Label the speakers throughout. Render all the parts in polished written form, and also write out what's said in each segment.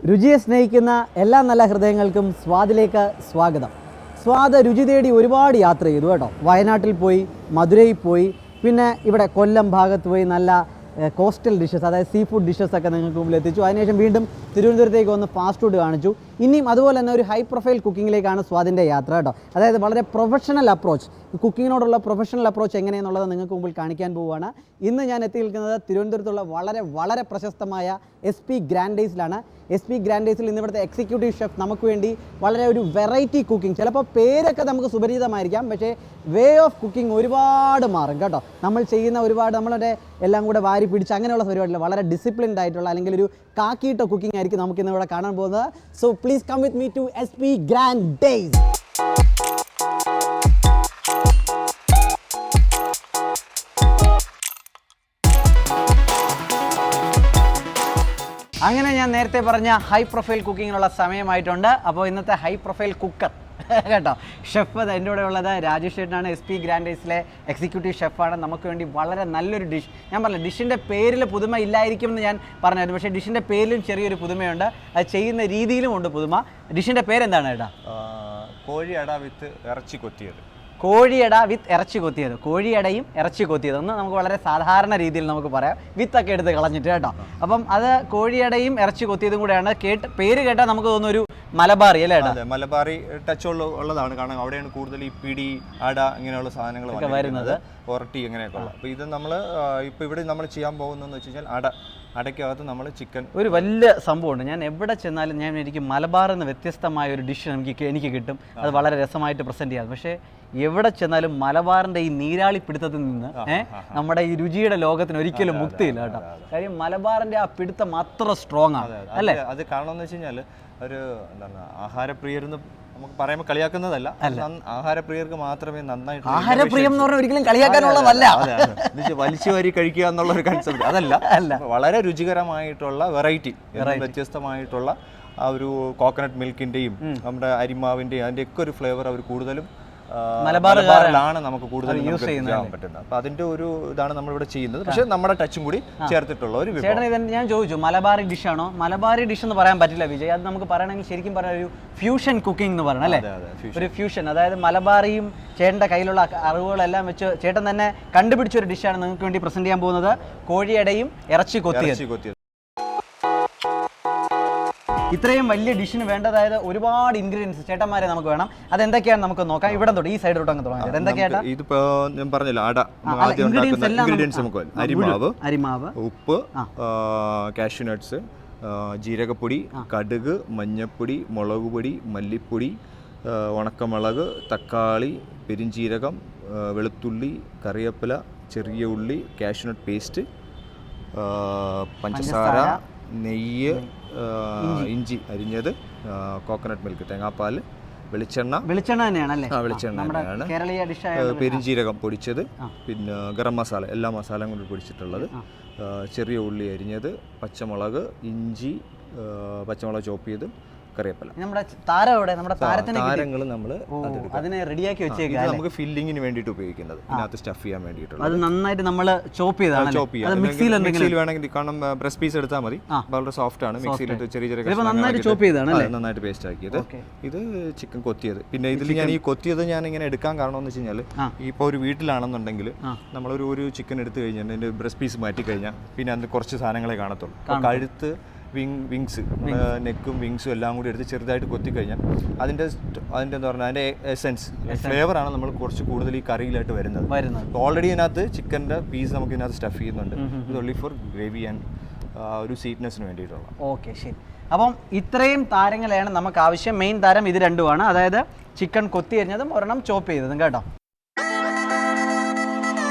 Speaker 1: രുചിയെ സ്നേഹിക്കുന്ന എല്ലാ നല്ല ഹൃദയങ്ങൾക്കും സ്വാദിലേക്ക് സ്വാഗതം. സ്വാദ് രുചി തേടി ഒരുപാട് യാത്ര ചെയ്തു കേട്ടോ. വയനാട്ടിൽ പോയി, മധുരയിൽ പോയി, പിന്നെ ഇവിടെ കൊല്ലം ഭാഗത്ത് പോയി നല്ല കോസ്റ്റൽ ഡിഷസ്, അതായത് സീ ഫുഡ് ഡിഷസ് ഒക്കെ നിങ്ങൾക്ക് മുമ്പിൽ എത്തിച്ചു. അതിനുശേഷം വീണ്ടും തിരുവനന്തപുരത്തേക്ക് വന്ന് ഫാസ്റ്റ് ഫുഡ് കാണിച്ചു. ഇനിയും അതുപോലെ തന്നെ ഒരു ഹൈ പ്രൊഫൈൽ കുക്കിങ്ങിലേക്കാണ് സ്വാദിൻ്റെ യാത്ര കേട്ടോ. അതായത് വളരെ പ്രൊഫഷണൽ അപ്രോച്ച്, കുക്കിങ്ങിനോടുള്ള പ്രൊഫഷണൽ അപ്രോച്ച് എങ്ങനെയെന്നുള്ളത് നിങ്ങൾക്ക് മുമ്പിൽ കാണിക്കാൻ പോവുകയാണ്. ഇന്ന് ഞാൻ എത്തി നിൽക്കുന്നത് തിരുവനന്തപുരത്തുള്ള വളരെ പ്രശസ്തമായ SP ഗ്രാൻഡേസിലാണ്. SP ഗ്രാൻഡേസിൽ ഇന്ന് ഇവിടുത്തെ എക്സിക്യൂട്ടീവ് ഷെഫ് നമുക്ക് വേണ്ടി വളരെ ഒരു വെറൈറ്റി കുക്കിംഗ്, ചിലപ്പോൾ പേരൊക്കെ നമുക്ക് സുപരിചിതമായിരിക്കാം, പക്ഷേ വേ ഓഫ് കുക്കിംഗ് ഒരുപാട് മാറും കേട്ടോ. നമ്മൾ ചെയ്യുന്ന ഒരുപാട് നമ്മളുടെ എല്ലാം കൂടെ വാരി പിടിച്ച് അങ്ങനെയുള്ള പരിപാടിയില്ല, വളരെ ഡിസിപ്ലിൻഡ് ആയിട്ടുള്ള അല്ലെങ്കിൽ ഒരു കാക്കിയിട്ട കുക്കിംഗ് ആയിരിക്കും നമുക്ക് ഇന്ന് ഇവിടെ കാണാൻ പോകുന്നത്. So please come with me to SP ഗ്രാൻഡേസ്. അങ്ങനെ ഞാൻ നേരത്തെ പറഞ്ഞ ഹൈ പ്രൊഫൈൽ കുക്കിങ്ങിനുള്ള സമയമായിട്ടുണ്ട്. അപ്പോൾ ഇന്നത്തെ ഹൈ പ്രൊഫൈൽ കുക്കർ കേട്ടോ, ഷെഫ് എൻ്റെ കൂടെ ഉള്ളത് രാജേഷ് ചേട്ടനാണ്. SP ഗ്രാൻഡേസിലെ എക്സിക്യൂട്ടീവ് ഷെഫാണ്. നമുക്ക് വേണ്ടി വളരെ നല്ലൊരു ഡിഷ്, ഞാൻ പറഞ്ഞില്ല ഡിഷിൻ്റെ പേരിൽ പുതുമ ഇല്ലായിരിക്കും എന്ന് ഞാൻ പറഞ്ഞായിരുന്നു, പക്ഷേ ഡിഷിൻ്റെ പേരിലും ചെറിയൊരു പുതുമയുണ്ട്, അത് ചെയ്യുന്ന രീതിയിലും ഉണ്ട് പുതുമ. ഡിഷിൻ്റെ പേരെന്താണ് ചേട്ടാ?
Speaker 2: കോഴിയട വിത്ത് ഇറച്ചി കൊത്തിയത്.
Speaker 1: കോഴിയട വിത്ത് ഇറച്ചി കൊത്തിയത്. കോഴിയടയും ഇറച്ചി കൊത്തിയത് ഒന്ന് നമുക്ക് വളരെ സാധാരണ രീതിയിൽ നമുക്ക് പറയാം, വിത്തൊക്കെ എടുത്ത് കളഞ്ഞിട്ട് കേട്ടോ. അപ്പം അത് കോഴിയടയും ഇറച്ചി കൊത്തിയതും കൂടെയാണ്. പേര് കേട്ടാൽ നമുക്ക് തോന്നുന്നു ഒരു മലബാറി അല്ലേ?
Speaker 2: മലബാറി ടച്ച് ഉള്ളതാണ്, കാരണം അവിടെയാണ് കൂടുതൽ ഈ പിടി, അട ഇങ്ങനെയുള്ള സാധനങ്ങൾ വരുന്നത്, ഒറട്ടി അങ്ങനെയൊക്കെ ഉള്ളത്. അപ്പോൾ ഇത് നമ്മൾ ഇപ്പോൾ ഇവിടെ നമ്മൾ ചെയ്യാൻ പോകുന്നതെന്ന് വെച്ച് കഴിഞ്ഞാൽ അടയ്ക്കകത്ത് നമ്മൾ ചിക്കൻ. ഒരു
Speaker 1: വലിയ സംഭവമുണ്ട്, ഞാൻ എവിടെ ചെന്നാലും എനിക്ക് മലബാറിൽ നിന്ന് വ്യത്യസ്തമായ ഒരു ഡിഷ് എനിക്ക് കിട്ടും, അത് വളരെ രസമായിട്ട് പ്രസൻറ്റ് ചെയ്യാം. പക്ഷേ എവിടെ ചെന്നാലും മലബാറിൻ്റെ ഈ നീരാളി പിടുത്തത്തിൽ നിന്ന് നമ്മുടെ ഈ രുചിയുടെ ലോകത്തിന് ഒരിക്കലും മുക്തിയില്ല കേട്ടോ. കാര്യം മലബാറിൻ്റെ ആ പിടുത്തം അത്ര സ്ട്രോങ് ആണ് അല്ലേ?
Speaker 2: അത് കാണണമെന്ന് വെച്ച് കഴിഞ്ഞാൽ ഒരു എന്താണ് ആഹാരപ്രിയരെന്ന് നമുക്ക് പറയുമ്പോൾ കളിയാക്കുന്നതല്ല, ആഹാരപ്രിയർക്ക് മാത്രമേ നന്നായിട്ട്.
Speaker 1: ആഹാരപ്രിയം എന്ന് പറഞ്ഞാൽ ഒരിക്കലും കളിയാക്കാനുള്ളതല്ല,
Speaker 2: വലിച്ചു വാരി കഴിക്കുക എന്നുള്ള ഒരു കൺസെപ്റ്റ് അതല്ല. വളരെ രുചികരമായിട്ടുള്ള വെറൈറ്റി, വ്യത്യസ്തമായിട്ടുള്ള ആ ഒരു കോക്കനട്ട് മിൽക്കിന്റെയും നമ്മുടെ അരിമാവിന്റെയും അതിൻ്റെയൊക്കെ ഒരു ഫ്ലേവർ അവർ കൂടുതലും മലബാറിലാണ് നമുക്ക് കൂടുതൽ യൂസ് ചെയ്യാൻ പറ്റുന്നത്. അപ്പൊ അതിന്റെ ഒരു ഇതാണ് നമ്മളിവിടെ ചെയ്യുന്നത്, പക്ഷെ നമ്മുടെ ടച്ചും കൂടി ചേർത്തിട്ടുള്ള ഒരു
Speaker 1: ചേട്ടൻ. ഞാൻ ചോദിച്ചു മലബാറി ഡിഷാണോ? മലബാറി ഡിഷ് എന്ന് പറയാൻ പറ്റില്ല വിജയ്, അത് നമുക്ക് പറയണമെങ്കിൽ ശരിക്കും പറയാൻ ഒരു ഫ്യൂഷൻ കുക്കിംഗ് എന്ന് പറയണം അല്ലേ? ഒരു ഫ്യൂഷൻ, അതായത് മലബാറിയും ചേട്ടൻ്റെ കയ്യിലുള്ള അറിവുകളെല്ലാം വെച്ച് ചേട്ടൻ തന്നെ കണ്ടുപിടിച്ച ഒരു ഡിഷാണ് നിങ്ങൾക്ക് വേണ്ടി പ്രസന്റ് ചെയ്യാൻ പോകുന്നത്. കോഴിയടയും ഇറച്ചി കൊത്തിയത്. ഇത്രയും വലിയ ഡിഷിന് വേണ്ടതായത് ഒരുപാട് ഇൻഗ്രീഡിയൻസ് ചേട്ടന്മാരെ നമുക്ക് വേണം. അതെന്തൊക്കെയാണ് നമുക്ക് നോക്കാം. ഇവിടെ തൊട്ട് ഈ സൈഡിലോട്ട് അങ്ങ് തുടങ്ങാം. എന്തൊക്കെയാണ്?
Speaker 2: ഇതിപ്പോ ഞാൻ പറഞ്ഞല്ലോ, ഇൻഗ്രീഡിയൻസ് നമുക്ക് അരിമാവ്, ഉപ്പ്, കാഷ്യൂ നട്ട്സ്, ജീരകപ്പൊടി, കടുക്, മഞ്ഞപ്പൊടി, മുളക് പൊടി, മല്ലിപ്പൊടി, ഉണക്കമുളക്, തക്കാളി, പെരിഞ്ചീരകം, വെളുത്തുള്ളി, കറിവേപ്പില, ചെറിയ ഉള്ളി, കാഷ്യൂ നട്ട് പേസ്റ്റ്, പഞ്ചസാര, നെയ്യ്, ഇഞ്ചി അരിഞ്ഞത്, കോക്കനട്ട് മിൽക്ക്, തേങ്ങാപ്പാൽ, വെളിച്ചെണ്ണ തന്നെയാണല്ലേ? വെളിച്ചെണ്ണ തന്നെയാണ്. പെരിഞ്ചീരകം പൊടിച്ചത്, പിന്നെ ഗരം മസാല, എല്ലാ മസാലയും കൊണ്ട് പൊടിച്ചിട്ടുള്ളത്, ചെറിയ ഉള്ളി അരിഞ്ഞത്, പച്ചമുളക്, ഇഞ്ചി, പച്ചമുളക് ചോപ്പ് ചെയ്ത്, കറിവേപ്പില.
Speaker 1: നമ്മുടെ താരം, നമ്മുടെ
Speaker 2: താരങ്ങൾ നമ്മൾ
Speaker 1: അതിനെ റെഡിയാക്കി വെച്ചേക്കാം.
Speaker 2: നമുക്ക് ഫില്ലിങ്ങിന് വേണ്ടിയിട്ട് ഉപയോഗിക്കുന്നത്, ഇതിനകത്ത് സ്റ്റഫ് ചെയ്യാൻ വേണ്ടിയിട്ടുള്ളത്.
Speaker 1: അത് നന്നായിട്ട് നമ്മൾ ചോപ്പ് ചെയ്യാം.
Speaker 2: മിക്സിയിൽ വേണമെങ്കിൽ, കാരണം ബ്രസ്റ്റ് പീസ് എടുത്താൽ മതി, വളരെ സോഫ്റ്റ് ആണ്. മിക്സിയിൽ ചെറിയ നന്നായിട്ട് പേസ്റ്റ് ആക്കിയത്. ഇത് ചിക്കൻ കൊത്തിയത്. പിന്നെ ഇതിൽ ഞാൻ ഈ കൊത്തിയത് ഞാൻ ഇങ്ങനെ എടുക്കാൻ കാരണം എന്ന് വെച്ച് കഴിഞ്ഞാൽ, ഇപ്പോൾ ഒരു വീട്ടിലാണെന്നുണ്ടെങ്കിൽ നമ്മളൊരു ചിക്കൻ എടുത്തു കഴിഞ്ഞാൽ അതിന്റെ ബ്രസ്റ്റ് പീസ് മാറ്റി കഴിഞ്ഞാൽ പിന്നെ അതിന് കുറച്ച് സാധനങ്ങളെ കാണത്തുള്ളൂ. കഴുത്ത്, വിങ്സ്, നെക്കും വിങ്സും എല്ലാം കൂടി എടുത്ത് ചെറുതായിട്ട് കൊത്തിക്കഴിഞ്ഞാൽ അതിൻ്റെ എന്താ പറയുക, അതിൻ്റെ എസെൻസ്, ഫ്ലേവറാണ് നമ്മൾ കുറച്ച് കൂടുതൽ ഈ കറിയിലായിട്ട് വരുന്നത്. ഓൾറെഡി ഇതിനകത്ത് ചിക്കൻ്റെ പീസ് നമുക്ക് ഇതിനകത്ത് സ്റ്റഫ് ചെയ്യുന്നുണ്ട്. ഇത് ഓൺലി ഫോർ ഗ്രേവി ആൻഡ് ഒരു സ്വീറ്റ്നെസ്സിന് വേണ്ടിയിട്ടുള്ള.
Speaker 1: ഓക്കെ, ശരി. അപ്പം ഇത്രയും താരങ്ങളെയാണ് നമുക്ക് ആവശ്യം. മെയിൻ താരം ഇത് രണ്ടുമാണ്, അതായത് ചിക്കൻ കൊത്തി അരിഞ്ഞതും ഒരെണ്ണം ചോപ്പ് ചെയ്തതും കേട്ടോ.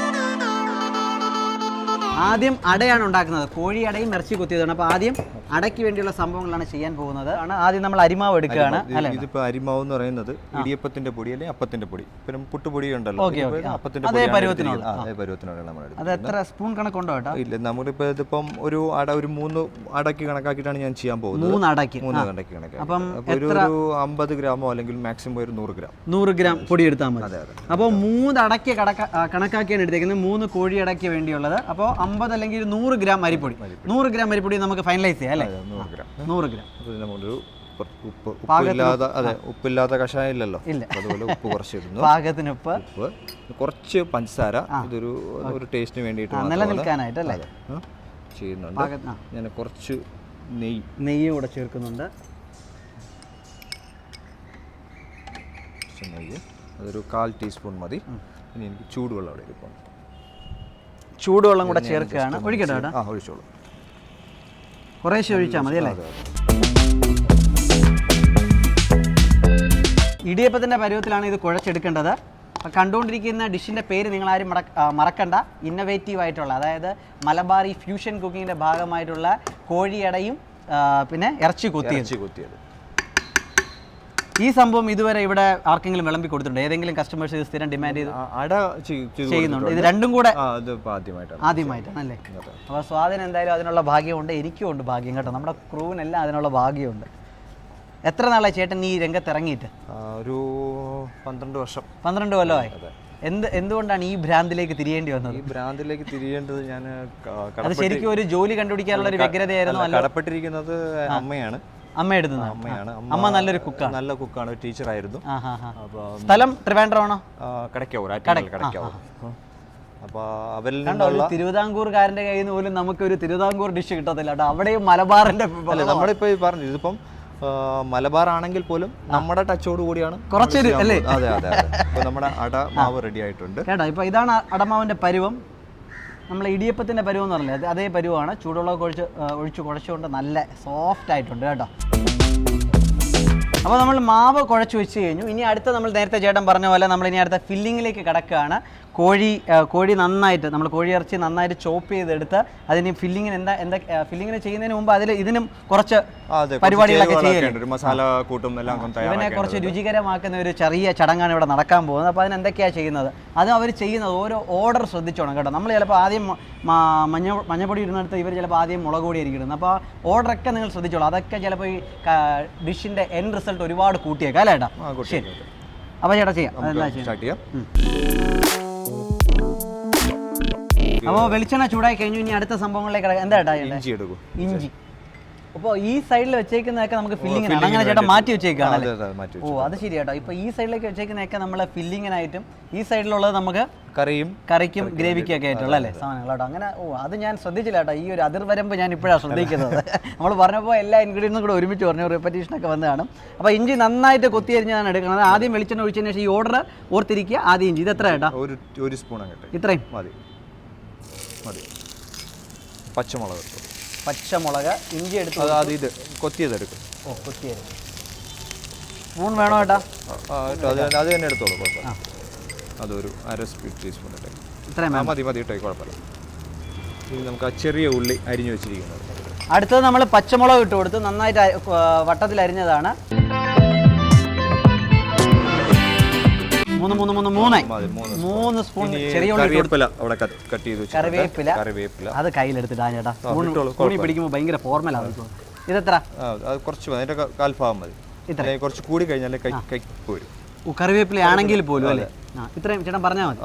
Speaker 1: ആദ്യം അടയാണ് ഉണ്ടാക്കുന്നത്. കോഴി അടയും ഇറച്ചി കൊത്തിയതാണ്. അപ്പോൾ ആദ്യം അടയ്ക്ക് വേണ്ടിയുള്ള സംഭവങ്ങളാണ് ചെയ്യാൻ പോകുന്നത്. ആദ്യം നമ്മൾ അരിമാവ് എടുക്കുകയാണ്.
Speaker 2: ഇതിപ്പോൾ അരിമാവ് എന്ന് പറയുന്നത് ഇടിയപ്പത്തിന്റെ പൊടി അല്ലെങ്കിൽ അപ്പത്തിന്റെ പൊടി, പിന്നെ പുട്ടുപൊടി ഉണ്ടല്ലോ,
Speaker 1: അതേ പരുവത്തിനുള്ള. അത് എത്ര സ്പൂൺ കണക്കുണ്ടോ കേട്ടോ?
Speaker 2: ഇല്ല, നമ്മളിപ്പോൾ ഇതിപ്പം ഒരു 3 അടയ്ക്ക് കണക്കാക്കിയിട്ടാണ് ഞാൻ ചെയ്യാൻ പോകുന്നത്.
Speaker 1: 3 അടയ്ക്ക്
Speaker 2: കണക്കാക്കി. അപ്പം ഒരു 50 ഗ്രാമോ അല്ലെങ്കിൽ മാക്സിമം ഒരു
Speaker 1: 100 ഗ്രാം പൊടി എടുത്താൽ മതി. അപ്പോൾ 3 അടയ്ക്ക് കണക്കാക്കിയാണ് എടുത്തേക്കുന്നത്. 3 കോഴി അടയ്ക്ക് വേണ്ടിയുള്ളത്. അപ്പോൾ 50 അല്ലെങ്കിൽ 100 ഗ്രാം അരിപ്പൊടി. 100 ഗ്രാം അരിപ്പൊടി നമുക്ക് ഫൈനലൈസ് ചെയ്യാം അല്ലേ? 100 ഗ്രാം.
Speaker 2: നമ്മളൊരു ഉപ്പില്ലാത്ത കഷായം ഇല്ലല്ലോ, അതുപോലെ ഉപ്പ് കുറച്ച് ഇടുന്നു.
Speaker 1: പാകത്തിന് ഉപ്പ്,
Speaker 2: കുറച്ച് പഞ്ചസാര, ഇതൊരു ടേസ്റ്റിന് വേണ്ടിയിട്ട്
Speaker 1: നിലനിൽക്കാനായിട്ടല്ലേ
Speaker 2: ചെയ്യുന്നുണ്ട്. ഞാൻ കുറച്ച്
Speaker 1: നെയ്യും കൂടെ ചേർക്കുന്നുണ്ട്.
Speaker 2: നെയ്യ് അതൊരു 1/4 ടീസ്പൂൺ മതി. ഇനി എനിക്ക് ചൂടുവെള്ളം അവിടെ ഇരിക്കും.
Speaker 1: ചൂടുവെള്ളം കൂടെ ചേർക്കുകയാണ്. ഒഴിക്കട്ടെ?
Speaker 2: ഒഴിച്ചോളൂ.
Speaker 1: കുറേശ്ശെ ഒഴിച്ചാൽ മതി അല്ലേ? ഇടിയപ്പത്തിൻ്റെ പരുവത്തിലാണ് ഇത് കുഴച്ചെടുക്കേണ്ടത്. അപ്പോൾ കണ്ടുകൊണ്ടിരിക്കുന്ന ഡിഷിൻ്റെ പേര് നിങ്ങളാരും മറക്കണ്ട. ഇന്നൊവേറ്റീവ് ആയിട്ടുള്ള, അതായത് മലബാറി ഫ്യൂഷൻ കുക്കിങ്ങിൻ്റെ ഭാഗമായിട്ടുള്ള കോഴിയടയും പിന്നെ ഇറച്ചി കൊത്തിയത്. ഈ സംഭവം ഇതുവരെ ഇവിടെ ആർക്കെങ്കിലും വിളമ്പി കൊടുത്തിട്ടുണ്ട്? ഏതെങ്കിലും കസ്റ്റമേഴ്സ് സ്ഥിരം ഡിമാൻഡ് ചെയ്യുന്നുണ്ട്? ഇത് രണ്ടും കൂടെ ആദ്യമായിട്ടാണ് അല്ലേ? അപ്പോൾ സ്വാദിന് എന്തായാലും അതിനുള്ള ഭാഗ്യമുണ്ട്, എനിക്കും ഉണ്ട് ഭാഗ്യം കേട്ടോ. നമ്മുടെ ക്രൂവിനെല്ലാം അതിനുള്ള ഭാഗ്യമുണ്ട്. എത്ര നാളായി ചേട്ടൻ ഈ രംഗത്ത് ഇറങ്ങിയിട്ട്?
Speaker 2: ഒരു 12 വർഷം.
Speaker 1: 12 കൊല്ലമായി. എന്തുകൊണ്ടാണ് ഈ ഭ്രാന്തിലേക്ക് തിരിയേണ്ടി വന്നത്?
Speaker 2: ഈ ഭ്രാന്തിലേക്ക് തിരിയേണ്ടത് ഞാൻ
Speaker 1: അത് ശരിക്കും ഒരു ജോലി കണ്ടുപിടിക്കാനുള്ള ഒരു വ്യഗ്രതയായിരുന്നു.
Speaker 2: കടപ്പെട്ടിരിക്കുന്നത് അമ്മയാണ്.
Speaker 1: അമ്മയാണ്. അമ്മ നല്ലൊരു കുക്കാണ്.
Speaker 2: നല്ല കുക്കാണ്, ടീച്ചറായിരുന്നു.
Speaker 1: സ്ഥലം ട്രിവാൻഡ്രമാണോ?
Speaker 2: കടയ്ക്കാവൂർ. അപ്പോൾ അവരിൽ
Speaker 1: നിന്നുള്ള തിരുവിതാംകൂർകാരൻ്റെ കയ്യിൽ നിന്ന് പോലും നമുക്കൊരു തിരുവിതാംകൂർ ഡിഷ് കിട്ടത്തില്ല കേട്ടോ. അവിടെയും മലബാറിന്റെ
Speaker 2: നമ്മളിപ്പോൾ പറഞ്ഞു, ഇതിപ്പം മലബാർ ആണെങ്കിൽ പോലും നമ്മുടെ ടച്ചോട് കൂടിയാണ്
Speaker 1: കുറച്ചൊരു അല്ലേ?
Speaker 2: അതെ. ഇപ്പോൾ നമ്മുടെ അടമാവ് റെഡി ആയിട്ടുണ്ട്
Speaker 1: കേട്ടോ. ഇപ്പോൾ ഇതാണ് അടമാവിൻ്റെ പരുവം. നമ്മൾ ഇടിയപ്പത്തിൻ്റെ പരുവം എന്ന് പറഞ്ഞില്ലേ, അതേ പരുവമാണ്. ചൂടുവെള്ളം ഒഴിച്ച് കുഴച്ചുകൊണ്ട് നല്ല സോഫ്റ്റ് ആയിട്ടുണ്ട് കേട്ടോ. അപ്പോൾ നമ്മൾ മാവ് കുഴച്ച് വെച്ച് കഴിഞ്ഞു. ഇനി അടുത്ത നമ്മൾ നേരത്തെ ചേട്ടൻ പറഞ്ഞ പോലെ നമ്മൾ ഇനി അടുത്ത ഫില്ലിങ്ങിലേക്ക് കിടക്കുകയാണ്. കോഴി നന്നായിട്ട് നമ്മൾ കോഴിയിറച്ചി നന്നായിട്ട് ചോപ്പ് ചെയ്തെടുത്ത് അതിന് ഫില്ലിങ്ങിന് ചെയ്യുന്നതിന് മുമ്പ് ഇതിനും കുറച്ച് പരിപാടികളൊക്കെ ചെയ്യുന്നുണ്ട്.
Speaker 2: മസാല കൂട്ടും എല്ലാം
Speaker 1: ഇവനെ കുറച്ച് രുചികരമാക്കുന്ന ഒരു ചെറിയ ചടങ്ങാണ് ഇവിടെ നടക്കാൻ പോകുന്നത്. അപ്പോൾ അതിനെന്തൊക്കെയാണ് ചെയ്യുന്നത്, അത് അവർ ചെയ്യുന്നത് ഓരോ ഓർഡർ ശ്രദ്ധിച്ചോണം കേട്ടോ. നമ്മൾ ചിലപ്പോൾ ആദ്യം മഞ്ഞപ്പൊടി ഇടുന്നിടത്ത് ഇവർ ചിലപ്പോൾ ആദ്യം മുളക് പൊടി ആയിരിക്കും ഇടുന്നത്. അപ്പോൾ ഓർഡറൊക്കെ നിങ്ങൾ ശ്രദ്ധിച്ചോളൂ. അതൊക്കെ ചിലപ്പോൾ ഈ ഡിഷിൻ്റെ എൻഡ് റിസൾട്ട് ഒരുപാട് കൂട്ടിയേക്കാം അല്ലേ ഏട്ടാ? ശരി, അപ്പോൾ ചേട്ടാ ചെയ്യാം. അപ്പോൾ വെളിച്ചെണ്ണ ചൂടായി കഴിഞ്ഞു. ഇനി അടുത്ത സംഭവങ്ങളിലേക്ക് എന്താ ഏട്ടാ? ഇഞ്ചി. അപ്പോൾ ഈ സൈഡിൽ വെച്ചേക്കുന്നതൊക്കെ നമുക്ക് ഫില്ലിങ്ങിനാണ്. അങ്ങനെ ചേട്ടാ മാറ്റി വെച്ചേക്കാണല്ലേ? ഓ, അത് ശരി കേട്ടോ. ഇപ്പോൾ ഈ സൈഡിലേക്ക് വെച്ചേക്കുന്നതൊക്കെ നമ്മൾ ഫില്ലിങ്ങിനായിട്ടും ഈ സൈഡിലുള്ളത് നമുക്ക് കറിക്കും ഗ്രേവിക്കും ഒക്കെ ആയിട്ടുള്ള അല്ലേ സാധനങ്ങൾ കേട്ടോ. അങ്ങനെ അത് ഞാൻ ശ്രദ്ധിച്ചില്ല കേട്ടോ. ഈ ഒരു അതിർവരമ്പ് ഞാൻ ഇപ്പോഴാണ് ശ്രദ്ധിക്കുന്നത്. നമ്മൾ പറഞ്ഞപ്പോൾ എല്ലാ ഇൻഗ്രീഡിയൻസും കൂടെ ഒരുമിച്ച് പറഞ്ഞു, റിപ്പറ്റീഷനൊക്കെ വന്ന് കാണും. അപ്പോൾ ഇഞ്ചി നന്നായിട്ട് കൊത്തിയരിഞ്ഞാണ് എടുക്കുന്നത്. ആദ്യം വെളിച്ചെണ്ണ ഒഴിച്ചതിന് ശേഷം ഈ ഓർഡർ ഓർത്തിരിക്കുക. ആദ്യം ഇഞ്ചി. ഇത് എത്ര കേട്ടോ?
Speaker 2: ഒരു സ്പൂൺ.
Speaker 1: ഇത്രയും
Speaker 2: മതി.
Speaker 1: പച്ചമുളക് ഇഞ്ചി എടുത്തു.
Speaker 2: ഇത് കൊത്തിയതെടുക്കും.
Speaker 1: കൊത്തിയത് സ്പൂൺ വേണോ ഏട്ടാ?
Speaker 2: അത് തന്നെ എടുത്തോളൂ, കുഴപ്പമില്ല. അതൊരു 1/2 ടീസ്പൂൺ ഇട്ടേ.
Speaker 1: ഇത്രയും
Speaker 2: മതി ഇട്ടേ, കുഴപ്പമില്ല. ഇനി നമുക്ക് ആ ചെറിയ ഉള്ളി അരിഞ്ഞു വെച്ചിരിക്കുന്നത്.
Speaker 1: അടുത്തത് നമ്മൾ പച്ചമുളക് ഇട്ട് കൊടുത്ത് നന്നായിട്ട് വട്ടത്തിൽ അരിഞ്ഞതാണ്. 3 സ്പൂൺ ചെറിയ
Speaker 2: കറിവേപ്പില
Speaker 1: അത് കയ്യിലെടുത്തിട്ടാ ചേട്ടാ. സ്പൂണി പിടിക്കുമ്പോൾ ഭയങ്കര ഫോർമലാണ്. ഇതെത്ര?
Speaker 2: കുറച്ച് അതിന്റെ 1/4 ഭാഗം മതി. കുറച്ച് കൂടി കഴിഞ്ഞാൽ കൈ പോരും.
Speaker 1: കറിവേപ്പില ആണെങ്കിൽ പോലും അല്ലേ? ഇത്രയും ചേട്ടൻ പറഞ്ഞാൽ മതി.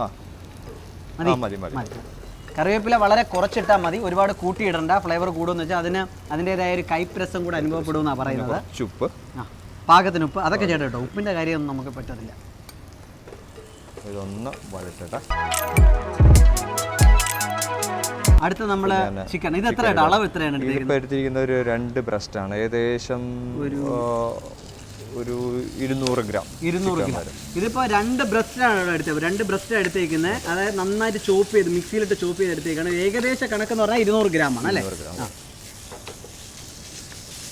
Speaker 1: കറിവേപ്പില വളരെ കുറച്ചിട്ടാൽ മതി, ഒരുപാട് കൂട്ടിയിടണ്ട. ഫ്ലേവർ കൂടുമെന്ന് വെച്ചാൽ അതിൻ്റെതായ ഒരു കൈപ്രസം കൂടെ അനുഭവപ്പെടുമെന്നാണ് പറയുന്നത്.
Speaker 2: ഉപ്പ്
Speaker 1: പാകത്തിന് ഉപ്പ്, അതൊക്കെ ചേട്ടാ കേട്ടോ. ഉപ്പിൻ്റെ കാര്യമൊന്നും നമുക്ക് പറ്റത്തില്ല.
Speaker 2: ഇതൊന്ന് വഴറ്റട്ടെ.
Speaker 1: അടുത്ത നമ്മള് ചിക്കൻ. ഇത് എത്ര അളവ് എത്രയാണ്
Speaker 2: എടുത്തിരിക്കുന്നത്? ഒരു 2 ബ്രസ്റ്റ് ആണ്, ഏകദേശം ഒരു 200 ഗ്രാം.
Speaker 1: ഇതിപ്പോ 2 ബ്രസ്റ്റാണ് എടുത്തത്. 2 ബ്രസ്റ്റ് എടുത്തേക്കുന്നത്. അതായത് നന്നായിട്ട് ചോപ്പ് ചെയ്ത് മിക്സിയിലിട്ട് ചോപ്പ് ചെയ്ത് എടുത്തേക്കാണ്. ഏകദേശം കണക്കെന്ന് പറഞ്ഞാൽ 200 ഗ്രാം ആണ് അല്ലേ?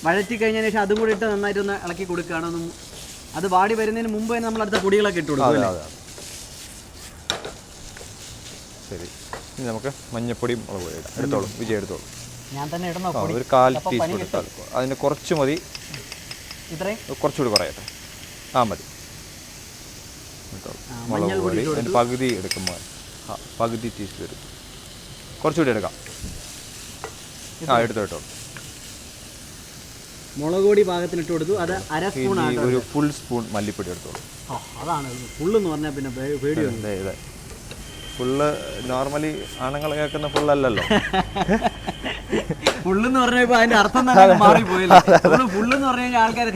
Speaker 1: വഴറ്റി കഴിഞ്ഞതിന് ശേഷം അതും കൂടി ഇട്ട് നന്നായിട്ട് ഒന്ന് ഇളക്കി കൊടുക്കുകയാണ്. അത് വാടി വരുന്നതിന് മുമ്പ് തന്നെ നമ്മൾ അടുത്ത പൊടികളൊക്കെ ഇട്ട് കൊടുക്കും.
Speaker 2: ശരി, ഇനി നമുക്ക് മഞ്ഞപ്പൊടിയും മുളക് പൊടി എടുത്തോളൂ. വിജയ് എടുത്തോളൂ.
Speaker 1: ഞാൻ തന്നെ ഇടണോ?
Speaker 2: ഒരു 1/4 ടീസ്പൂൺ ഇട്ടാൽ അതിന് കുറച്ച് മതി. കുറച്ചുകൂടി കുറയട്ടെ. മതി. മുളക് പൊടി പകുതി എടുക്കുമ്പോൾ പകുതി ടീസ്പൂൺ എടുക്കും. കുറച്ചുകൂടി എടുക്കാം. എടുത്തോ.
Speaker 1: മുളക് പൊടി പാകത്തിന് ഇട്ട് കൊടുത്തു. അത് 1/2 സ്പൂൺ.
Speaker 2: ഒരു ഫുൾ സ്പൂൺ മല്ലിപ്പൊടി എടുത്തോളൂ.
Speaker 1: അതാണ് ഫുള്ളെന്ന് പറഞ്ഞാൽ പിന്നെ പേടിയുണ്ട്.
Speaker 2: ഫുള്ള് നോർമലി ആണുങ്ങൾ കേൾക്കുന്ന ഫുള്ളല്ലല്ലോ.
Speaker 1: ഫുള്ളെന്ന് പറഞ്ഞപ്പോ അതിന്റെ അർത്ഥം തന്നെ മാറിപ്പോയില്ല. ഫുള്ളെന്ന് പറഞ്ഞു കഴിഞ്ഞാൽ ആൾക്കാർ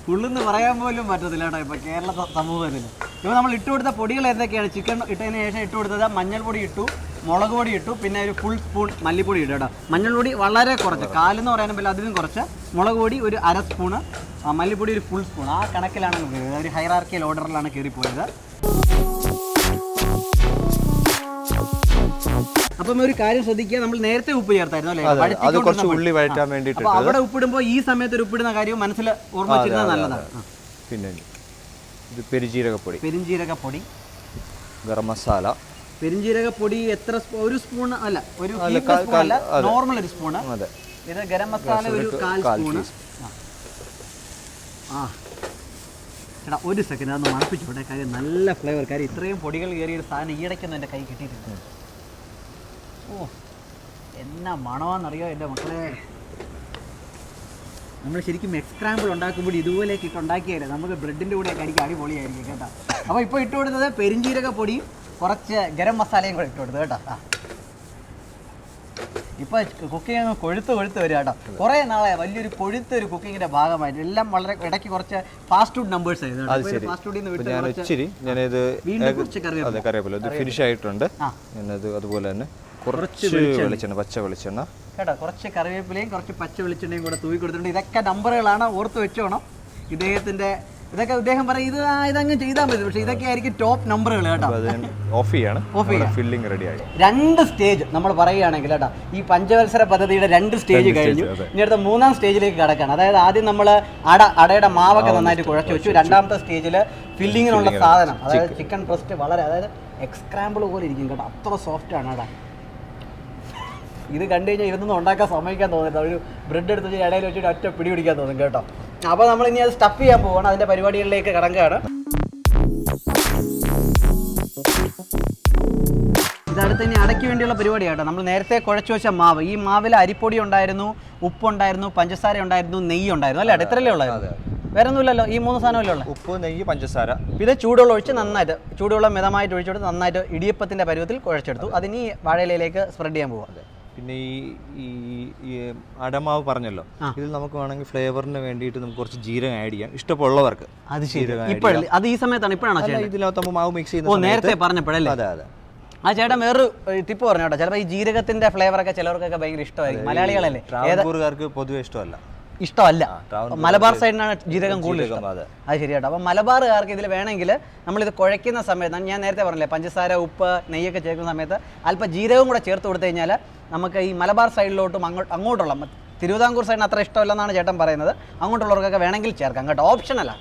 Speaker 1: ഫുള്ളെന്ന് പറയാൻ പോലും പറ്റത്തില്ല കേട്ടോ ഇപ്പൊ കേരള സമൂഹത്തിൽ. ഇപ്പൊ നമ്മൾ ഇട്ടുകൊടുത്ത പൊടികൾ എന്തൊക്കെയാണ്? ചിക്കൻ ഇട്ടതിന് ശേഷം ഇട്ട് കൊടുത്തത് മഞ്ഞൾപ്പൊടി ഇട്ടു, മുളക് പൊടി ഇട്ടു, പിന്നെ ഒരു ഫുൾ സ്പൂൺ മല്ലിപ്പൊടി ഇട്ടു കേട്ടോ. മഞ്ഞൾപ്പൊടി വളരെ കുറച്ച്, കാലെന്ന് പറയാനും പറ്റില്ല, അതിലും കുറച്ച്. മുളക് പൊടി ഒരു 1/2 സ്പൂണ്, മല്ലിപ്പൊടി ഒരു ഫുൾ സ്പൂൺ. ആ കണക്കിലാണ് ഒരു ഹൈറാർക്കിയൽ ഓർഡറിലാണ് കയറിപ്പോയത്. അപ്പം ഒരു കാര്യം ശ്രദ്ധിക്കുക, നമ്മൾ നേരത്തെ ഉപ്പ് ചേർത്തായിരുന്നു അല്ലേ? അപ്പൊ അവിടെ ഉപ്പിടുമ്പോൾ ഈ സമയത്ത് ഒരു ഉപ്പിടുന്ന കാര്യം മനസ്സിൽ ഓർമ്മ വെച്ചിരുന്നത് നല്ലതാണ്.
Speaker 2: പിന്നെ ഇത് പെരുംജീരകപ്പൊടി, ഗരം മസാല.
Speaker 1: പെരുംജീരകപ്പൊടി എത്ര? ഒരു സ്പൂൺ അല്ല, ഒരു സ്പൂൺ അല്ല, നോർമൽ ഒരു സ്പൂണ്. ഇത് ഗരം മസാല ഒരു 1/4 സ്പൂണ്. ആ ചേട്ടാ ഒരു സെക്കൻഡ് അതൊന്ന് മണപ്പിച്ചോട്ടെ. കാര്യം നല്ല ഫ്ലേവർ. കാര്യം ഇത്രയും പൊടികൾ കയറിയ ഒരു സാധനം ഈയിടയ്ക്കൊന്നും എൻ്റെ കൈ കിട്ടിയിട്ടില്ല. ഓ എന്നാ മണമാണെന്നറിയോ എൻ്റെ മക്കളെ. നമ്മൾ ശരിക്കും എക്സ്ക്രാമ്പിൾ ഉണ്ടാക്കുമ്പോൾ ഇതുപോലെയൊക്കെ ഇട്ടുണ്ടാക്കിയാലേ നമുക്ക് ബ്രെഡിൻ്റെ കൂടെയൊക്കെ അടിക്കുക അടിപൊളിയായിരിക്കും കേട്ടോ. അപ്പോൾ ഇപ്പോൾ ഇട്ട് കൊടുത്തത് പെരുംജീരകപ്പൊടിയും കുറച്ച് ഗരം മസാലയും കൂടെ ഇട്ട് കൊടുത്തത് കേട്ടോ. ഇപ്പോൾ കുക്കിംഗ് അങ്ങ് കൊഴുത്ത് വരിക കേട്ടോ. കുറേ നാളെ വലിയൊരു കൊഴുത്തൊരു കുക്കിങ്ങിൻ്റെ ഭാഗമായിട്ട് എല്ലാം വളരെ ഇടയ്ക്ക് കുറച്ച് ഫാസ്റ്റ് ഫുഡ് നമ്പേഴ്സ് ആയിരുന്നു. ഫാസ്റ്റ് ഫുഡിൽ നിന്ന്
Speaker 2: കറിവേപ്പില ഫിനിഷ് ആയിട്ടുണ്ട്. അതുപോലെ തന്നെ കുറച്ച് വെളിച്ചെണ്ണ, പച്ച വെളിച്ചെണ്ണ
Speaker 1: കേട്ടോ. കുറച്ച് കറിവേപ്പിലയും കുറച്ച് പച്ച വെളിച്ചെണ്ണയും കൂടെ തൂവി കൊടുത്തിട്ടുണ്ട്. ഇതൊക്കെ നമ്പറുകളാണ്, ഓർത്ത് വെച്ചോണം. ഇതൊക്കെ ഇദ്ദേഹം പറയും ഇതങ്ങ് ചെയ്താൽ മതി, പക്ഷേ ഇതൊക്കെ ആയിരിക്കും ടോപ്പ് നമ്പറുകൾ കേട്ടോ.
Speaker 2: ഓഫ് ചെയ്യാണ്. ഫില്ലിംഗ് റെഡി ആയി.
Speaker 1: 2 സ്റ്റേജ് നമ്മൾ പറയുകയാണെങ്കിൽ കേട്ടോ, ഈ പഞ്ചവത്സര പദ്ധതിയുടെ 2 സ്റ്റേജ് കഴിഞ്ഞു. ഇനി അടുത്ത 3-ാം സ്റ്റേജിലേക്ക് കടക്കാണ്. അതായത് ആദ്യം നമ്മൾ അടയുടെ മാവൊക്കെ നന്നായിട്ട് കുഴച്ച് വെച്ചു. 2ാമത്തെ സ്റ്റേജിൽ ഫില്ലിങ്ങിനുള്ള സാധനം, അതായത് ചിക്കൻ ബ്രസ്റ്റ് വളരെ, അതായത് എക്സ്ക്രാമ്പിൾ പോലെ ഇരിക്കും കേട്ടോ. അത്ര സോഫ്റ്റ് ആണ് അടാ. ഇത് കണ്ടു കഴിഞ്ഞാൽ ഇതൊന്നും ഉണ്ടാക്കാൻ സമ്മതിക്കാൻ തോന്നില്ല. ഒരു ബ്രെഡ് എടുത്ത് ഇടയിൽ വെച്ചിട്ട് ഒറ്റ പിടി പിടിക്കാൻ തോന്നും കേട്ടോ. അപ്പോൾ നമ്മൾ ഇനി അത് സ്റ്റഫ് ചെയ്യാൻ പോവുകയാണ്. അതിൻ്റെ പരിപാടികളിലേക്ക് കടക്കുകയാണ്. ഇതടുത്ത് ഇനി അടയ്ക്ക് വേണ്ടിയുള്ള പരിപാടിയാട്ടോ. നമ്മൾ നേരത്തെ കുഴച്ച് വെച്ച മാവ്, ഈ മാവിൽ അരിപ്പൊടി ഉണ്ടായിരുന്നു, ഉപ്പുണ്ടായിരുന്നു, പഞ്ചസാര ഉണ്ടായിരുന്നു, നെയ്യ് ഉണ്ടായിരുന്നു അല്ലേ? ഇത്രയല്ലേ ഉള്ളായിരുന്നു, വേറെ ഒന്നുമില്ലല്ലോ. ഈ 3 സാധനമല്ലേ ഉള്ളത്?
Speaker 2: ഉപ്പ്, നെയ്യ്, പഞ്ചസാര. ഇത്
Speaker 1: ചൂടുവെള്ളം ഒഴിച്ച് നന്നായിട്ട്, ചൂടുവെള്ളം മിതമായിട്ട് ഒഴിച്ചെടുത്ത് നന്നായിട്ട് ഇടിയപ്പത്തിൻ്റെ പരുവത്തിൽ കുഴച്ചെടുത്തു. അതിനി വാഴയിലേക്ക് സ്പ്രെഡ് ചെയ്യാൻ പോവാം.
Speaker 2: പിന്നെ ഈ അടമാവ് പറഞ്ഞല്ലോ, ഇതിൽ നമുക്ക് വേണമെങ്കിൽ ഫ്ലേവറിന് വേണ്ടിയിട്ട് നമുക്ക് കുറച്ച് ജീരകം ആഡ് ചെയ്യാം, ഇഷ്ടമുള്ളവർക്ക്.
Speaker 1: അത് ശരി, അത് ഈ സമയത്താണ്, ഇപ്പോഴാണോ
Speaker 2: ഇതിനകത്ത് മാവ് മിക്സ് ചെയ്യുന്നത്?
Speaker 1: നേരത്തെ പറഞ്ഞപ്പോഴല്ലേ?
Speaker 2: അതെ അതെ.
Speaker 1: ആ ചേട്ടൻ വേറൊരു ടിപ്പ് പറഞ്ഞു കേട്ടോ. ചിലപ്പോൾ ഈ ജീരകത്തിന്റെ ഫ്ലേവറൊക്കെ ചിലവർക്കൊക്കെ ഭയങ്കര ഇഷ്ടമായിരിക്കും. മലയാളികളല്ലേ,
Speaker 2: ട്രാവൻകൂറുകാർക്ക് പൊതുവെ ഇഷ്ടമല്ല.
Speaker 1: മലബാർ സൈഡിനാണ് ജീരകം കൂടുതൽ ഇഷ്ടം. അത് ശരിയാട്ടോ. അപ്പം മലബാറുകാർക്ക് ഇതിൽ വേണമെങ്കിൽ നമ്മളിത് കുഴയ്ക്കുന്ന സമയത്ത്, ഞാൻ നേരത്തെ പറഞ്ഞില്ലേ, പഞ്ചസാര, ഉപ്പ്, നെയ്യൊക്കെ ചേർക്കുന്ന സമയത്ത് അല്പം ജീരകം കൂടെ ചേർത്ത് കൊടുത്തു കഴിഞ്ഞാൽ നമുക്ക് ഈ മലബാർ സൈഡിലോട്ടും അങ്ങോട്ടുള്ള, തിരുവിതാംകൂർ സൈഡിന് അത്ര ഇഷ്ടമല്ലെന്നാണ് ചേട്ടൻ പറയുന്നത്, അങ്ങോട്ടുള്ളവർക്കൊക്കെ വേണമെങ്കിൽ ചേർക്കാം കേട്ടോ, ഓപ്ഷനല്ല.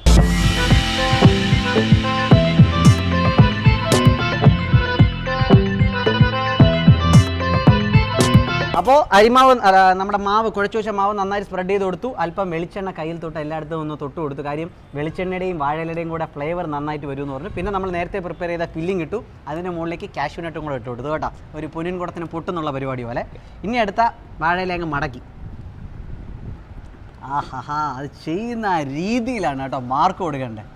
Speaker 1: അപ്പോൾ അരിമാവ്, നമ്മുടെ മാവ്, കുഴച്ച് വെച്ച മാവ് നന്നായി സ്പ്രെഡ് ചെയ്ത് കൊടുത്തു. അല്പം വെളിച്ചെണ്ണ കയ്യിൽ തൊട്ട് എല്ലായിടത്തും ഒന്ന് തൊട്ട് കൊടുത്തു. കാര്യം വെളിച്ചെണ്ണയുടെയും വാഴയിലയുടെയും കൂടെ ഫ്ലേവർ നന്നായിട്ട് വരും എന്ന് പറഞ്ഞു. പിന്നെ നമ്മൾ നേരത്തെ പ്രിപ്പയർ ചെയ്ത ഫില്ലിംഗ് ഇട്ടു. അതിൻ്റെ മുകളിലേക്ക് കാഷ്യൂ നട്ടും കൂടെ ഇട്ട് കൊടുത്തു കേട്ടോ. ഒരു പൊന്നിൻ കുടത്തിന് പൊട്ടുന്നുള്ള പരിപാടി പോലെ. ഇനി അടുത്ത വാഴയില അങ്ങ് മടക്കി. ആഹാ, അത് ചെയ്യുന്ന രീതിയിലാണ് കേട്ടോ മാർക്ക് കൊടുക്കേണ്ടത്.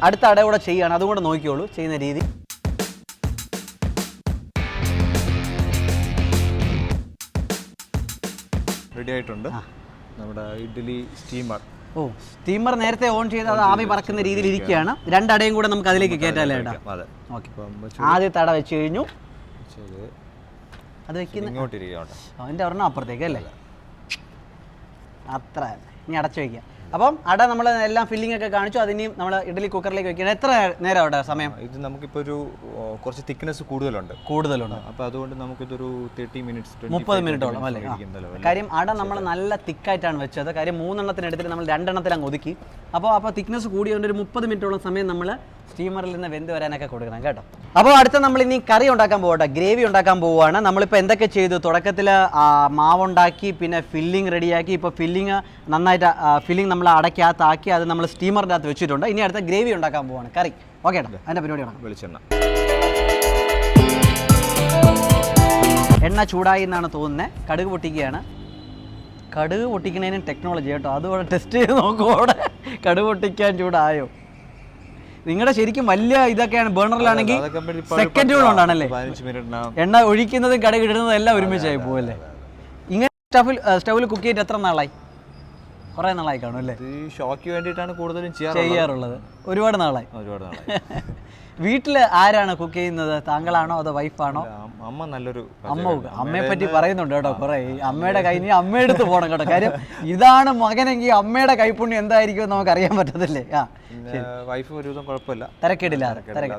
Speaker 1: അടുത്ത അട കൂടെ ചെയ്യുകയാണ്, അതും കൂടെ നോക്കിയോളൂ ചെയ്യുന്ന രീതി.
Speaker 2: റെഡി ആയിട്ടുണ്ട് നമ്മുടെ ഇഡ്ഡലി സ്റ്റീമർ.
Speaker 1: സ്റ്റീമർ നേരത്തെ ഓൺ ചെയ്ത് അത് ആവി പറക്കുന്ന രീതിയിൽ ഇരിക്കുകയാണ്. 2 അടയും കൂടെ നമുക്ക് അതിലേക്ക് കയറ്റാല്ലേ ഏട്ടാ? ആദ്യത്തെ അട വെച്ച് കഴിഞ്ഞു. അത് വെക്കുന്ന അതിൻ്റെ ഒരെണ്ണം അപ്പുറത്തേക്ക് അല്ലേ? അത്ര. ഇനി അടച്ചു വയ്ക്കുക. അപ്പം അട നമ്മൾ എല്ലാം ഫില്ലിംഗ് ഒക്കെ കാണിച്ചു. അതിനെയും നമ്മൾ ഇഡ്ഡലി കുക്കറിലേക്ക് വെക്കണം. എത്ര നേരം അവിടെ സമയം?
Speaker 2: ഇത് നമുക്കിപ്പോൾ ഒരു കുറച്ച് തിക്നെസ് കൂടുതലുണ്ട്. അപ്പോൾ അതുകൊണ്ട് നമുക്കിതൊരു 30 മിനിറ്റ്സ്
Speaker 1: 30 മിനിറ്റോളം അല്ലേ? കാര്യം അട നമ്മൾ നല്ല തിക്കായിട്ടാണ് വെച്ചത്. കാര്യം 3 എണ്ണത്തിന് എടുത്തിട്ട് നമ്മൾ 2 എണ്ണത്തിൽ അങ്ങ് ഒതുക്കി. അപ്പോൾ തിക്നെസ് കൂടിയുകൊണ്ട് ഒരു 30 മിനിറ്റോളം സമയം നമ്മൾ സ്റ്റീമറിൽ നിന്ന് വെന്ത് വരാനൊക്കെ കൊടുക്കണം കേട്ടോ. അപ്പോൾ അടുത്ത നമ്മൾ ഇനി കറി ഉണ്ടാക്കാൻ പോകട്ടെ, ഗ്രേവി ഉണ്ടാക്കാൻ പോവുകയാണ്. നമ്മളിപ്പോൾ എന്തൊക്കെ ചെയ്തു? തുടക്കത്തിൽ മാവുണ്ടാക്കി, പിന്നെ ഫില്ലിംഗ് റെഡിയാക്കി. ഇപ്പോൾ ഫില്ലിംഗ് നന്നായിട്ട് ഫില്ലിംഗ് നമ്മൾ അടയ്ക്കകത്താക്കി അത് നമ്മൾ സ്റ്റീമറിൻ്റെ അകത്ത് വെച്ചിട്ടുണ്ട്. ഇനി അടുത്ത ഗ്രേവി ഉണ്ടാക്കാൻ പോവുകയാണ്, കറി. ഓക്കെ ഏട്ടാ, അതിൻ്റെ പരിപാടിയാണ്.
Speaker 2: വെളിച്ചെണ്ണ,
Speaker 1: എണ്ണ ചൂടായി എന്നാണ് തോന്നുന്നത്. കടുക് പൊട്ടിക്കുകയാണ്. കടുക് പൊട്ടിക്കുന്നതിന് ടെക്നോളജി കേട്ടോ, അതുകൂടെ ടെസ്റ്റ് ചെയ്ത് നോക്കും അവിടെ. കടുക് പൊട്ടിക്കാൻ ചൂടായോ? നിങ്ങളുടെ ശരിക്കും വലിയ ഇതൊക്കെയാണ് ബേണറിലാണെങ്കിൽ സെക്കൻഡുകളുണ്ടാണല്ലേ? എണ്ണ ഒഴിക്കുന്നതും കടുക് ഇടുന്നതും എല്ലാം ഒരുമിച്ചായി പോവല്ലേ? ഇങ്ങനെ സ്റ്റൗവിൽ കുക്ക് ചെയ്തിട്ട് എത്ര നാളായി? കുറേ നാളായി കാണും അല്ലേ?
Speaker 2: ഷോക്ക് വേണ്ടിയിട്ടാണ് കൂടുതലും
Speaker 1: ചെയ്യാറുള്ളത്. ഒരുപാട് നാളായി. വീട്ടിൽ ആരാണ് കുക്ക് ചെയ്യുന്നത്? താങ്കളാണോ അതോ വൈഫാണോ?
Speaker 2: അമ്മ നല്ലൊരു
Speaker 1: അമ്മയെ പറ്റി പറയുന്നുണ്ട് കേട്ടോ കുറേ. അമ്മയുടെ കൈ നീ അമ്മയെടുത്ത് പോകണം കേട്ടോ. കാര്യം ഇതാണ് മകനെങ്കിൽ അമ്മയുടെ കൈപ്പുണ്യം എന്തായിരിക്കും നമുക്ക് അറിയാൻ പറ്റത്തില്ലേ?
Speaker 2: വൈഫ് ഒരുവിധം കുഴപ്പമില്ല,
Speaker 1: തിരക്കേടില്ല.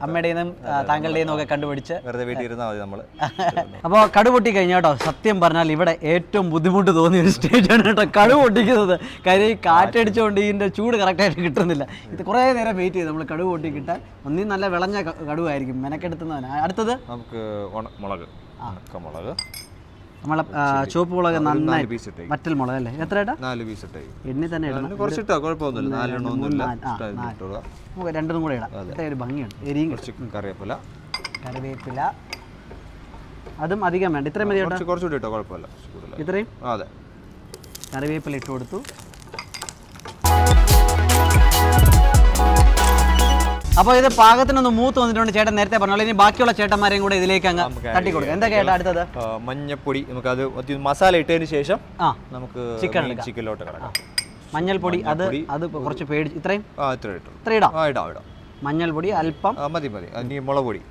Speaker 1: അമ്മയുടെയും താങ്കളുടെയും ഒക്കെ കണ്ടുപിടിച്ച്
Speaker 2: വെറുതെ വീട്ടിൽ ഇരുന്നാൽ മതി നമ്മൾ.
Speaker 1: അപ്പോൾ കടുക് പൊട്ടി കഴിഞ്ഞ കേട്ടോ. സത്യം പറഞ്ഞാൽ ഇവിടെ ഏറ്റവും ബുദ്ധിമുട്ട് തോന്നിയ ഒരു സ്റ്റേജാണ് കേട്ടോ കടുക് പൊട്ടിക്കുന്നത്. കാര്യം ഈ കാറ്റടിച്ചുകൊണ്ട് ഇതിൻ്റെ ചൂട് കറക്റ്റായിട്ട് കിട്ടുന്നില്ല. ഇത് കുറേ നേരം വെയിറ്റ് ചെയ്ത് നമ്മൾ കടുക് പൊട്ടി കിട്ടാൻ. ഒന്നീ നല്ല വിളഞ്ഞ കടുവായിരിക്കും മെനക്കെടുത്തുന്നതിന്. അടുത്തത് നമുക്ക്
Speaker 2: മുളക്,
Speaker 1: നമ്മളെ ചുവപ്പ് മുളക് നന്നായി, വറ്റൽ മുളക് അല്ലേ? എത്ര ഏട്ടാ? 4 പീസ് ഇട്ടേ. എണ്ണി തന്നെ ഇടണം.
Speaker 2: കുറച്ചിട്ടോ കുഴപ്പമൊന്നുമില്ല. 4
Speaker 1: നമുക്ക് രണ്ടും കൂടെ ഇടാം. ഒരു ഭംഗിയുണ്ട്. എരിയും
Speaker 2: കറിവേപ്പില,
Speaker 1: അതും അധികം വേണ്ട. ഇത്രയും മതി കേട്ടോ.
Speaker 2: കുറച്ചുകൂടി ഇട്ടോ കുഴപ്പമില്ല.
Speaker 1: ഇത്രയും?
Speaker 2: അതെ.
Speaker 1: കറിവേപ്പില ഇട്ട് കൊടുത്തു. അപ്പോൾ ഇത് പാകത്തിനൊന്ന് മൂത്ത് വന്നിട്ടുണ്ട്. ചേട്ടൻ നേരത്തെ പറഞ്ഞോളൂ. ഇനി ബാക്കിയുള്ള ചേട്ടന്മാരെയും കൂടെ ഇതിലേക്ക് അങ്ങ് തട്ടി കൊടുക്കും. എന്താ കേട്ടോ അടുത്തത്?
Speaker 2: മഞ്ഞപ്പൊടി. നമുക്ക് അത് മസാല ഇട്ടതിന് ശേഷം നമുക്ക് ചിക്കനിലോട്ട് കിടക്കാം.
Speaker 1: മഞ്ഞൾപ്പൊടി അത് കുറച്ച് പേടിച്ച് ഇത്രയും ഇത്ര ഇടാം. മഞ്ഞൾപ്പൊടി അല്പം
Speaker 2: മതി. ഇനി മുളക് പൊടി,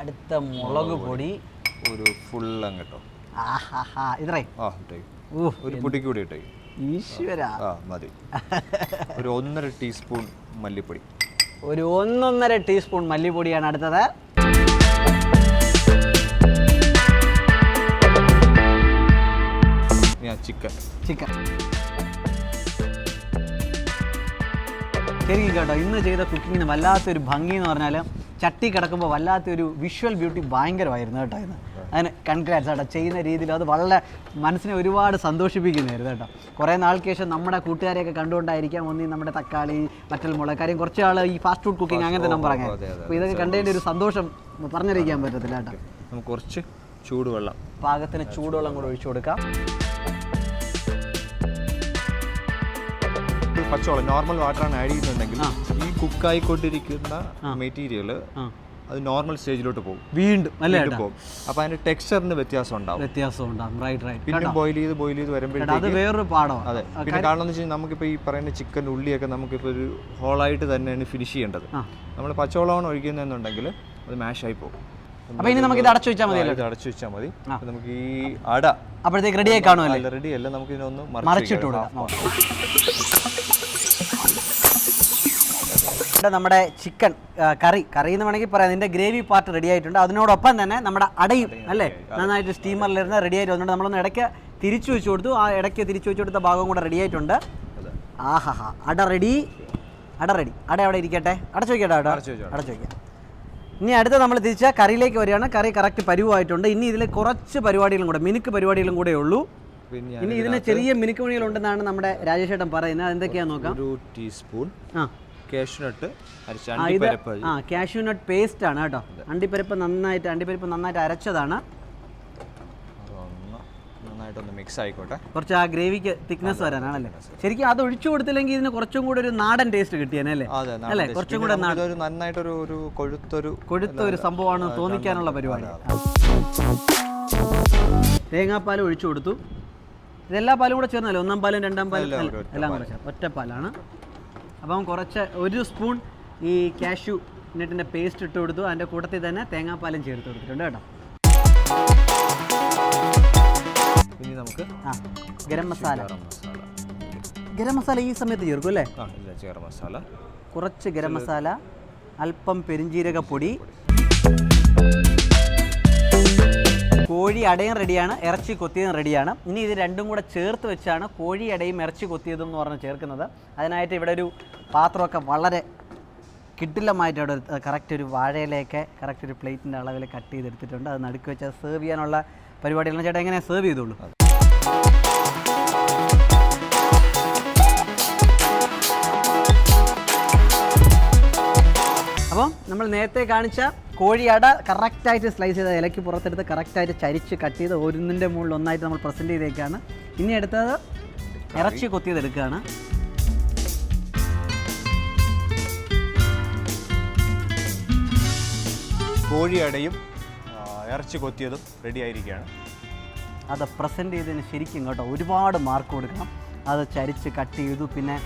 Speaker 1: അടുത്ത മുളക് പൊടി
Speaker 2: ഒരു ഫുൾ അങ്ങട്ടോ.
Speaker 1: ഇത്രയും
Speaker 2: ഒരു പൊടിക്ക് കൂടി ഇട്ടേ.
Speaker 1: ഈശ്വര,
Speaker 2: മതി. ഒരു 1.5 ടീസ്പൂൺ മല്ലിപ്പൊടി.
Speaker 1: ഒരു 1.5 ടീസ്പൂൺ മല്ലിപ്പൊടിയാണ് അടുത്തത്.
Speaker 2: ചിക്കൻ
Speaker 1: ശരിക്കും കേട്ടോ ഇന്ന് ചെയ്ത കുക്കിങ്ങിന് വല്ലാത്തൊരു ഭംഗി എന്ന് പറഞ്ഞാൽ ചട്ടി കിടക്കുമ്പോൾ വല്ലാത്തൊരു വിഷ്വൽ ബ്യൂട്ടി ഭയങ്കരമായിരുന്നു കേട്ടോ ഇന്ന്. അതിന് കൺഗ്രാറ്റ്സ് കേട്ടോ. ചെയ്യുന്ന രീതിയിൽ അത് വളരെ മനസ്സിനെ ഒരുപാട് സന്തോഷിപ്പിക്കുന്നതായിരുന്നു കേട്ടോ. കുറേ നാൾക്ക് ശേഷം നമ്മുടെ കൂട്ടുകാരെയൊക്കെ കണ്ടുകൊണ്ടായിരിക്കാം ഒന്നീ നമ്മുടെ തക്കാളി, വറ്റൽ മുളക്. കാര്യം കുറച്ച് ആൾ ഈ ഫാസ്റ്റ് ഫുഡ് കുക്കിംഗ് അങ്ങനത്തെ നമ്പർ അങ്ങനെ. അപ്പോൾ ഇതൊക്കെ കണ്ടതിൻ്റെ ഒരു സന്തോഷം പറഞ്ഞറിയിക്കാൻ പറ്റത്തില്ല കേട്ടോ.
Speaker 2: നമുക്ക് കുറച്ച് ചൂടുവെള്ളം,
Speaker 1: പാകത്തിന് ചൂടുവെള്ളം കൂടെ ഒഴിച്ചു കൊടുക്കാം.
Speaker 2: പച്ചവെള്ളം, നോർമൽ വാട്ടറാണ് ആഡ് ചെയ്യുന്നുണ്ടെങ്കിൽ ഈ കുക്കായിക്കൊണ്ടിരിക്കുന്ന മെറ്റീരിയൽ അത് നോർമൽ സ്റ്റേജിലോട്ട് പോകും, വീണ്ടും പോകും. അപ്പോൾ അതിന്റെ ടെക്സ്ചറിന് വ്യത്യാസം ഉണ്ടാവും. പിന്നെ ബോയിൽ ചെയ്ത് വരുമ്പോഴത്തേക്ക്
Speaker 1: വേറൊരു പാടമാണ്.
Speaker 2: അതെ. പിന്നെ കാരണം എന്ന് വെച്ചാൽ നമുക്കിപ്പോൾ ഈ പറയുന്ന ചിക്കൻ ഉള്ളിയൊക്കെ നമുക്കിപ്പോൾ ഒരു ഹോളായിട്ട് തന്നെയാണ് ഫിനിഷ് ചെയ്യേണ്ടത്. നമ്മൾ പച്ചവെള്ളമാണ് ഒഴിക്കുന്നതെന്നുണ്ടെങ്കിൽ അത് മാഷായി പോകും.
Speaker 1: അപ്പോൾ ഇനി നമുക്ക് ഇത് അടച്ചു വെച്ചാൽ മതി.
Speaker 2: അടച്ചു വെച്ചാൽ മതി. നമുക്ക് ഈ അട
Speaker 1: അപ്പോഴത്തേക്ക് റെഡിയായി കാണുമല്ലോ.
Speaker 2: റെഡി അല്ല, നമുക്ക് ഇതിനൊന്ന്
Speaker 1: മറിച്ചിട്ട് കൊടുക്കാം. നമ്മുടെ ചിക്കൻ കറി എന്ന് വേണമെങ്കിൽ പറയാം. ഇതിൻ്റെ ഗ്രേവി പാർട്ട് റെഡി ആയിട്ടുണ്ട്. അതിനോടൊപ്പം തന്നെ നമ്മുടെ അടയും അല്ലേ നന്നായിട്ട് സ്റ്റീമറിലിരുന്ന് റെഡി ആയിട്ട് വന്നിട്ടുണ്ട്. നമ്മളൊന്ന് ഇടയ്ക്ക് തിരിച്ചു വെച്ച് കൊടുത്തു. ആ ഇടയ്ക്ക് തിരിച്ചു വെച്ച് കൊടുത്ത ഭാഗം കൂടെ റെഡി ആയിട്ടുണ്ട്. അട റെഡി. അട അവിടെ ഇരിക്കട്ടെ. അടച്ചു വയ്ക്കട്ടെ കേട്ടോ. അടച്ചു വയ്ക്കാം. ഇനി അടുത്ത നമ്മൾ തിരിച്ച കറിയിലേക്ക് വരികയാണ്. കറി കറക്റ്റ് പരുവായിട്ടുണ്ട്. ഇനി ഇതിൽ കുറച്ച് പരിപാടികളും കൂടെ, മിനുക്ക് പരിപാടികളും കൂടെ ഉള്ളൂ. ഇനി ഇതിന് ചെറിയ മിനുക്ക് പണികളുണ്ടെന്നാണ് നമ്മുടെ രാജേഷ് ഏട്ടൻ പറയുന്നത്. അതെന്തൊക്കെയാണെന്ന് നോക്കാം.
Speaker 2: 1 ടീസ്പൂൺ കാഷ്യൂനട്ട്
Speaker 1: കാഷ്യൂനട്ട് പേസ്റ്റ് ആണ് കേട്ടോ. അണ്ടിപ്പരിപ്പ് നന്നായിട്ട് അരച്ചതാണ്.
Speaker 2: നന്നായിട്ടൊന്ന് മിക്സ് ആയിക്കോട്ടെ.
Speaker 1: കുറച്ച് ആ ഗ്രേവിക്ക് തിക്നെസ് വരാനാണല്ലേ. ശരിക്കും അത് ഒഴിച്ചു കൊടുത്തില്ലെങ്കിൽ ഇതിന് കുറച്ചും കൂടെ ഒരു നാടൻ ടേസ്റ്റ് കിട്ടിയേനെ അല്ലേ? കുറച്ചും കൂടെ
Speaker 2: നന്നായിട്ടൊരു
Speaker 1: കൊഴുത്തൊരു സംഭവമാണ് തോന്നിക്കാനുള്ള പരിപാടി. തേങ്ങാപ്പാൽ ഒഴിച്ചു കൊടുത്തു. ഇതെല്ലാ പാലും കൂടെ ചേർന്നല്ലേ? 1-ാം പാലും 2-ാം പാലും എല്ലാം കൂടെ ചേർന്ന് ഒറ്റപ്പാലാണ്. അപ്പം കുറച്ച് 1 സ്പൂൺ ഈ കാഷ്യൂ നട്ടിൻ്റെ പേസ്റ്റ് ഇട്ട് കൊടുത്തു. അതിൻ്റെ കൂട്ടത്തിൽ തന്നെ തേങ്ങാപ്പാലും ചേർത്ത് കൊടുത്തിട്ടുണ്ട് കേട്ടോ.
Speaker 2: ഇനി നമുക്ക്
Speaker 1: ഗരം മസാല ഈ സമയത്ത് ചേർക്കും അല്ലേ? കുറച്ച് ഗരം മസാല, അല്പം പെരിഞ്ജീരകപ്പൊടി. കോഴി അടയും റെഡിയാണ്, ഇറച്ചി കൊത്തിയതും റെഡിയാണ്. ഇനി ഇത് രണ്ടും കൂടെ ചേർത്ത് വെച്ചാണ് കോഴി അടയും ഇറച്ചി കൊത്തിയതും എന്ന് പറഞ്ഞ് ചേർക്കുന്നത്. അതിനായിട്ട് ഇവിടെ ഒരു പാത്രമൊക്കെ വളരെ കിടിലമായിട്ട് അവിടെ കറക്റ്റ് ഒരു വാഴയിലേക്ക് കറക്റ്റ് ഒരു പ്ലേറ്റിൻ്റെ അളവിൽ കട്ട് ചെയ്തെടുത്തിട്ടുണ്ട്. അത് നടുക്ക് വെച്ച് അത് സെർവ് ചെയ്യാനുള്ള പരിപാടികളാണ്. ചേട്ടാ എങ്ങനെ സെർവ് ചെയ്തോളൂ. അപ്പം നമ്മൾ നേരത്തെ കാണിച്ച കോഴിയട കറക്റ്റായിട്ട് സ്ലൈസ് ചെയ്ത ഇലയ്ക്ക് പുറത്തെടുത്ത് കറക്റ്റായിട്ട് ചരിച്ച് കട്ട് ചെയ്ത് ഒന്നിൻ്റെ മുകളിൽ ഒന്നായിട്ട് നമ്മൾ പ്രസൻറ്റ് ചെയ്തേക്കാണ്. ഇനി എടുത്തത് ഇറച്ചി കൊത്തിയത് എടുക്കുകയാണ്.
Speaker 2: കോഴിയടയും ഇറച്ചി കൊത്തിയതും റെഡി ആയിരിക്കുകയാണ്.
Speaker 1: അത് പ്രസൻറ്റ് ചെയ്തതിന് ശരിക്കും കേട്ടോ ഒരുപാട് മാർക്ക് കൊടുക്കണം. അത് ചരിച്ച് കട്ട് ചെയ്തു. പിന്നെ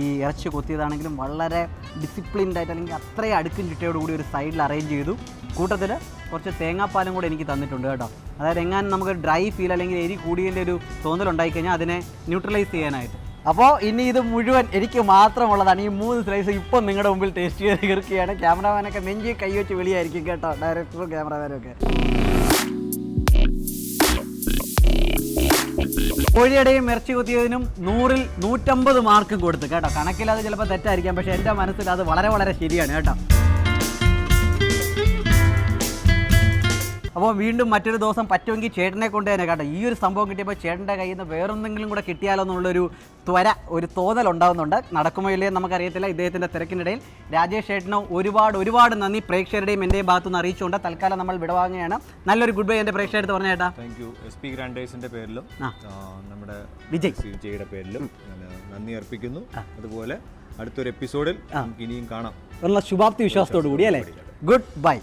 Speaker 1: ഈ ഇറച്ചി കൊത്തിയതാണെങ്കിലും വളരെ ഡിസിപ്ലിൻഡ് ആയിട്ട് അല്ലെങ്കിൽ അത്രയും അടുക്കും ചിട്ടയോടുകൂടി ഒരു സൈഡിൽ അറേഞ്ച് ചെയ്തു. കൂട്ടത്തിൽ കുറച്ച് തേങ്ങാപ്പാലും കൂടെ എനിക്ക് തന്നിട്ടുണ്ട് കേട്ടോ. അതായത് എങ്ങാനും നമുക്ക് ഡ്രൈ ഫീൽ അല്ലെങ്കിൽ എരി കൂടിയതിൻ്റെ ഒരു തോന്നലുണ്ടായിക്കഴിഞ്ഞാൽ അതിനെ ന്യൂട്രലൈസ് ചെയ്യാനായിട്ട്. അപ്പോൾ ഇനി ഇത് മുഴുവൻ എനിക്ക് മാത്രമുള്ളതാണ്. ഈ 3 സ്ലൈസ് ഇപ്പം നിങ്ങളുടെ മുമ്പിൽ ടേസ്റ്റ് ചെയ്ത് തീർക്കുകയാണ്. ക്യാമറാമാനൊക്കെ നെഞ്ചി കൈവച്ച് വെളിയായിരിക്കും കേട്ടോ, ഡയറക്ടറും ക്യാമറാമാനും ഒക്കെ. കോഴിയുടെയും ഇറച്ചി കൊത്തിയതിനും 100-ൽ 150 മാർക്കും കൊടുത്തു കേട്ടോ. കണക്കിൽ അത് ചിലപ്പോൾ തെറ്റായിരിക്കാം, പക്ഷേ എൻ്റെ മനസ്സിൽ അത് വളരെ വളരെ ശരിയാണ് കേട്ടോ. അപ്പോൾ വീണ്ടും മറ്റൊരു ദിവസം പറ്റുമെങ്കിൽ ചേട്ടനെ കൊണ്ട് തന്നെ കേട്ടോ. ഈ ഒരു സംഭവം കിട്ടിയപ്പോൾ ചേട്ടൻ്റെ കയ്യിൽ നിന്ന് വേറൊന്നെങ്കിലും കൂടെ കിട്ടിയാലോ എന്നുള്ളൊരു ഒരു തോന്നലുണ്ടാകുന്നുണ്ട്. നടക്കുമോ ഇല്ലേ നമുക്കറിയത്തില്ല. ഇദ്ദേഹത്തിൻ്റെ തിരക്കിനിടയിൽ രാജേഷ് ചേട്ടനോ ഒരുപാട് നന്ദി പ്രേക്ഷകരുടെയും എൻ്റെ ഭാഗത്തുനിന്ന് അറിയിച്ചുകൊണ്ട് തൽക്കാലം നമ്മൾ വിടവാങ്ങുകയാണ്. നല്ലൊരു ഗുഡ് ബൈ എൻ്റെ പ്രേക്ഷകരെടുത്ത് പറഞ്ഞ ചേട്ടാ.
Speaker 2: Thank you. SP ഗ്രാൻഡേഴ്സിൻ്റെ പേരിലും നമ്മുടെ വിജയുടെ പേരിലും നന്ദി അർപ്പിക്കുന്നു. അതുപോലെ അടുത്തൊരു എപ്പിസോഡിൽ നമുക്ക് ഇനിയും കാണാം.
Speaker 1: ശുഭാപ്തി വിശ്വാസത്തോടു കൂടി അല്ലേ. Good bye.